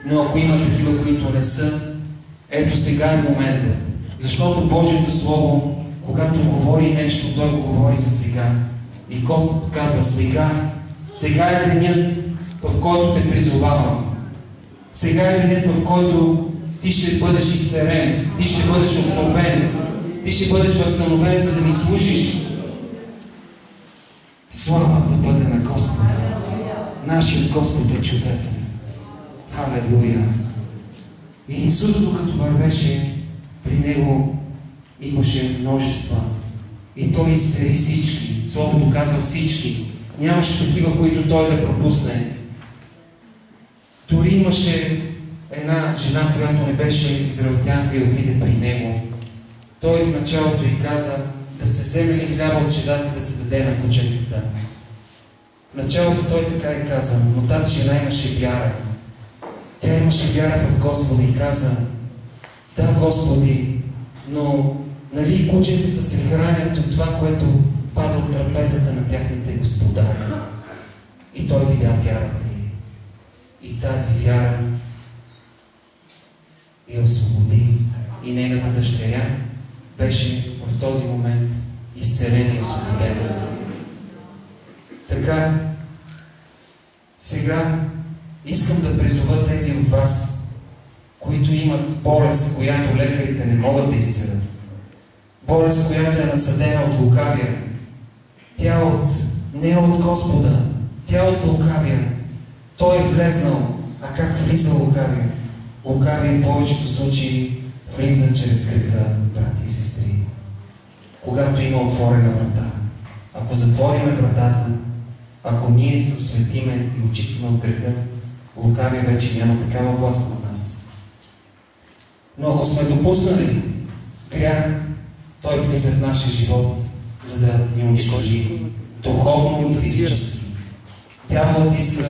Но ако има такива, които не са, ето сега е момента. Защото Божието Слово, когато говори нещо, Той го говори за сега. И Господ казва: сега е денят, в който те призовавам. Сега е денят, в който ти ще бъдеш изцелен, ти ще бъдеш обновен, ти ще бъдеш възстановен, за да ми служиш. Слава да бъде на Господа. Нашият Господ е чудесен. Халелуя! И Исус, докато вървеше, при Него имаше множества. И Той изцели всички. Словото казва всички. Нямаше такива, които Той да пропусне. Дори имаше една жена, която не беше израелтянка и отиде при Него. Той в началото й каза да се вземе ли хляба от чедата и да се даде на кученцата. В началото Той така и каза, но тази жена имаше вяра. Тя имаше вяра в Господа и каза: да, Господи, но нали кученцата се хранят от това, което пада от трапезата на тяхните господари. И Той видя вярата й. И тази вяра я освободи. И нейната дъщеря беше в този момент изцелена и освободена. Така, сега искам да призова тези от вас, които имат болест, която лекарите не могат да изцелят. Болест, която е насадена от лукавия. Тя не е от Господа, тя е от лукавия. Той е влезнал. А как влиза лукавия? Лукавия в повечето случаи влиза чрез греха, брати и сестри. Когато има отворена врата. Ако затвориме вратата, ако ние се осветиме и очистиме от греха, лукавия вече няма такава власт на нас. Но ако сме допуснали грях, той влиза в нашия живот, за да ни унищожи духовно и физически. Дяволът иска